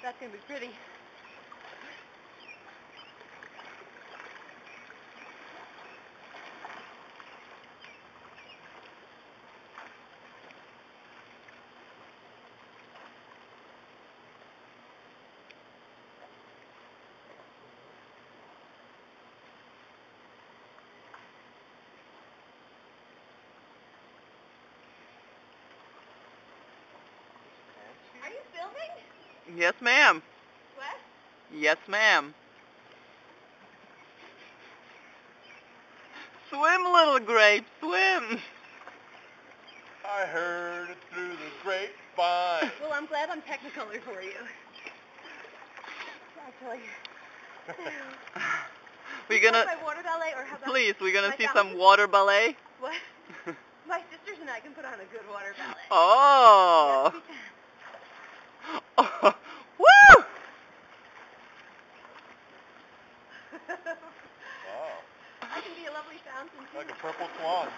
That's going to be pretty. Are you filming? Yes, ma'am. What? Yes, ma'am. Swim, little grape, swim. I heard it through the grapevine. Well, I'm glad I'm technicolor for you. Actually. We're gonna. My water ballet, or how about Please, we're gonna see fountain? some water ballet. What? My sisters and I can put on a good water ballet. Oh. Yes, we can. Oh. Woo! Wow. I can be a lovely fountain too. Like a purple swan.